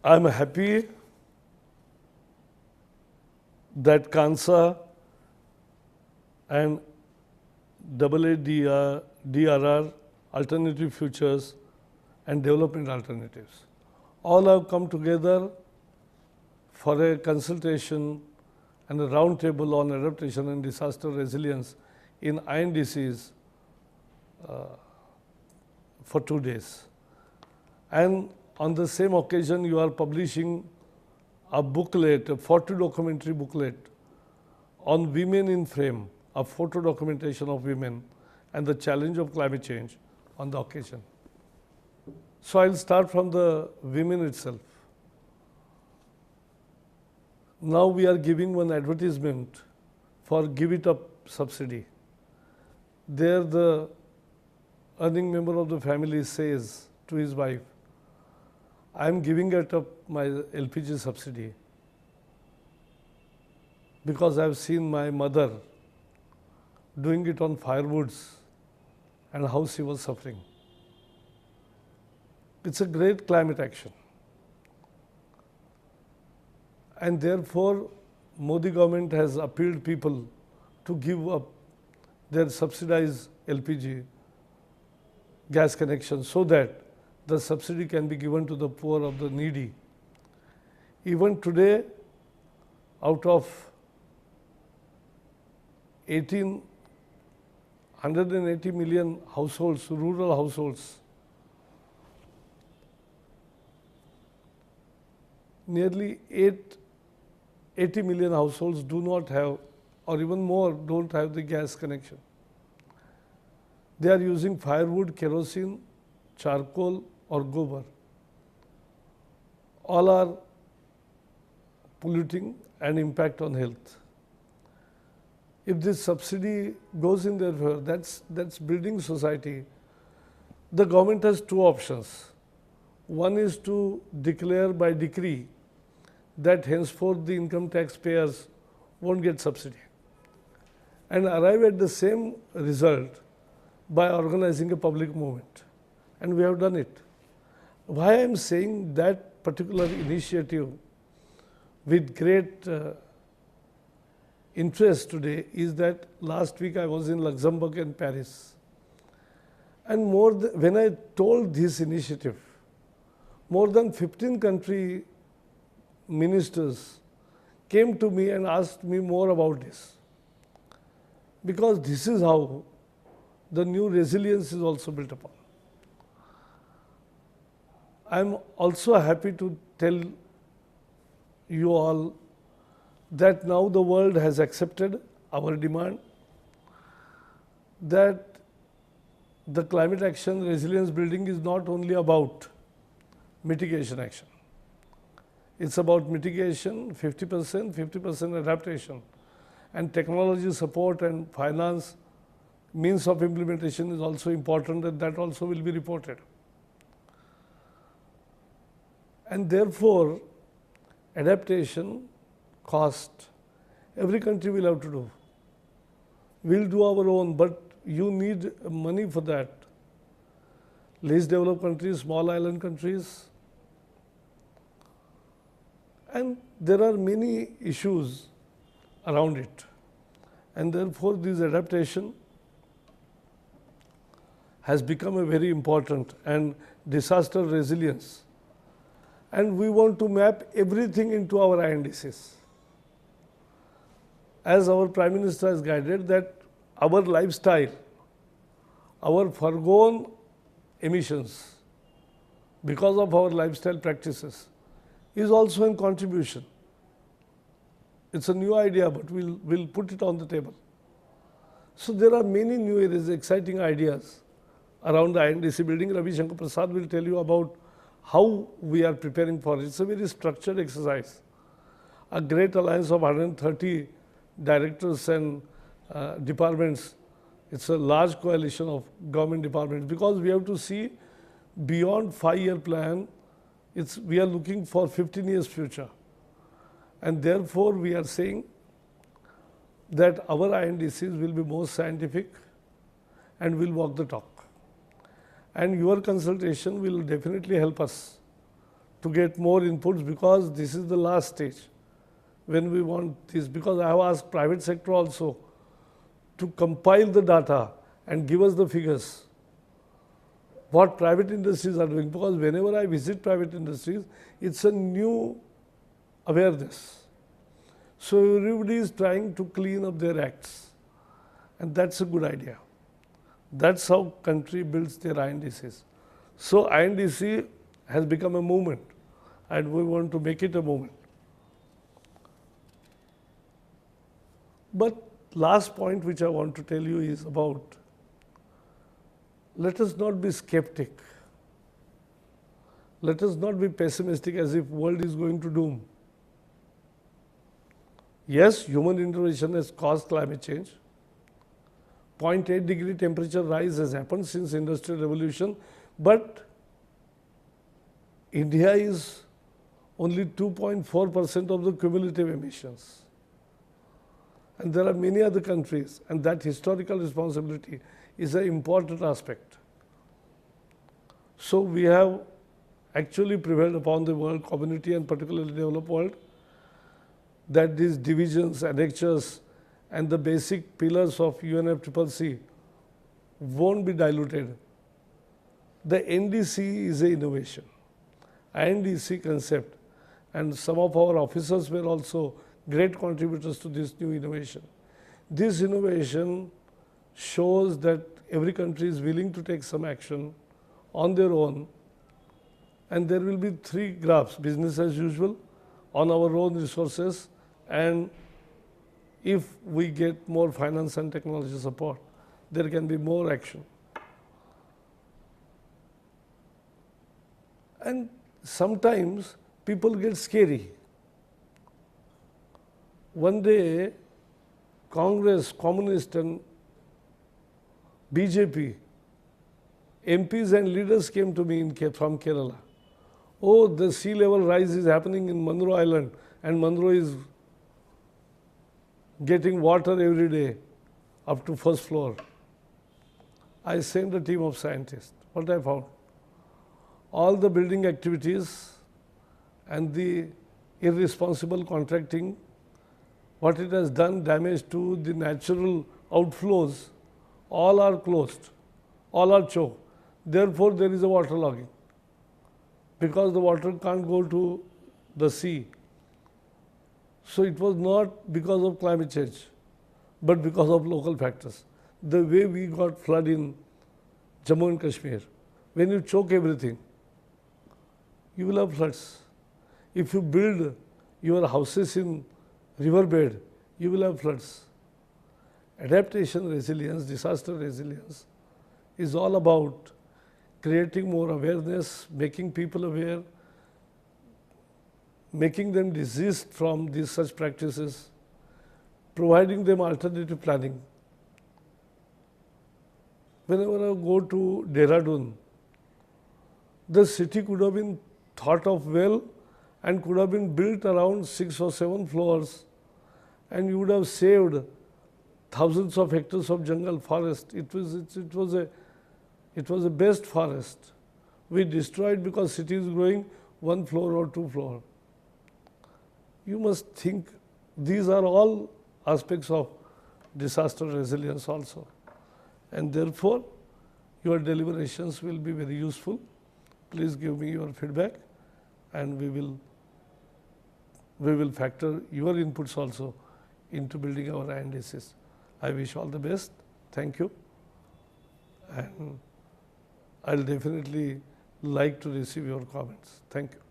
I'm happy that Kansa and DRR, Alternative Futures and Development Alternatives, all have come together for a consultation and a roundtable on adaptation and disaster resilience in INDCs for 2 days. And on the same occasion, you are publishing a booklet, a photo documentary booklet on women in frame, a photo documentation of women and the challenge of climate change on the occasion. So I'll start from the women itself. Now we are giving one advertisement for Give It Up subsidy. There the earning member of the family says to his wife, I am giving it up my LPG subsidy because I have seen my mother doing it on firewoods and how she was suffering. It's a great climate action. And therefore, Modi government has appealed people to give up their subsidized LPG gas connection so that the subsidy can be given to the poor of the needy. Even today, out of 180 million households, rural households, nearly 80 million households do not have, or even more, don't have the gas connection. They are using firewood, kerosene, charcoal or gobar. All are polluting and impact on health. If this subsidy goes in their favor, that's building society. The government has two options. One is to declare by decree that henceforth the income tax payers won't get subsidy and arrive at the same result by organizing a public movement. And we have done it. Why I am saying that particular initiative with great interest today is that last week I was in Luxembourg and Paris. And when I told this initiative, more than 15 country ministers came to me and asked me more about this. Because this is how the new resilience is also built upon. I am also happy to tell you all that now the world has accepted our demand that the climate action resilience building is not only about mitigation action. It's about mitigation, 50%, 50% adaptation, and technology support and finance means of implementation is also important, and that also will be reported. And therefore, adaptation, cost, every country will have to do. We'll do our own, but you need money for that. Least developed countries, small island countries, and there are many issues around it. And therefore, this adaptation has become a very important and disaster resilience. And we want to map everything into our INDCs. As our Prime Minister has guided that our lifestyle, our foregone emissions because of our lifestyle practices is also in contribution. It's a new idea, but we'll put it on the table. So there are many new areas, exciting ideas around the INDC building. Ravi Shankar Prasad will tell you about how we are preparing for it. It's a very structured exercise. A great alliance of 130 directors and departments. It's a large coalition of government departments because we have to see beyond 5-year plan. We are looking for 15 years future. And therefore, we are saying that our INDCs will be more scientific and will walk the talk. And your consultation will definitely help us to get more inputs, because this is the last stage when we want this, because I have asked private sector also to compile the data and give us the figures, what private industries are doing, because whenever I visit private industries, it's a new awareness. So everybody is trying to clean up their acts, and that's a good idea. That's how country builds their INDCs. So INDC has become a movement, and we want to make it a movement. But last point which I want to tell you is about, let us not be skeptic. Let us not be pessimistic as if world is going to doom. Yes, human intervention has caused climate change. 0.8 degree temperature rise has happened since Industrial Revolution, but India is only 2.4% of the cumulative emissions. And there are many other countries, and that historical responsibility is an important aspect. So we have actually prevailed upon the world community, and particularly developed world, that these divisions, annexures, and the basic pillars of UNFCCC won't be diluted. The NDC is an innovation, INDC concept, and some of our officers were also great contributors to this new innovation. This innovation shows that every country is willing to take some action on their own, and there will be three graphs: business as usual, on our own resources, and if we get more finance and technology support, there can be more action. And sometimes people get scary. One day, Congress, Communist and BJP MPs and leaders came to me from Kerala. Oh, the sea level rise is happening in Munro Island, and Munro is getting water every day up to first floor. I sent a team of scientists. What I found? All the building activities and the irresponsible contracting, what it has done damage to the natural outflows, all are closed, all are choked. Therefore, there is a waterlogging, because the water can't go to the sea. So it was not because of climate change, but because of local factors. The way we got flood in Jammu and Kashmir, when you choke everything, you will have floods. If you build your houses in riverbed, you will have floods. Adaptation resilience, disaster resilience is all about creating more awareness, making people aware, making them desist from these such practices, providing them alternative planning. Whenever I go to Dehradun, the city could have been thought of well and could have been built around 6 or 7 floors, and you would have saved thousands of hectares of jungle forest. It was a best forest. We destroyed because city is growing 1 floor or 2 floor. You must think these are all aspects of disaster resilience also, and therefore your deliberations will be very useful. Please give me your feedback, and we will factor your inputs also into building our INDCs. I wish all the best. Thank you. And I'll definitely like to receive your comments. Thank you.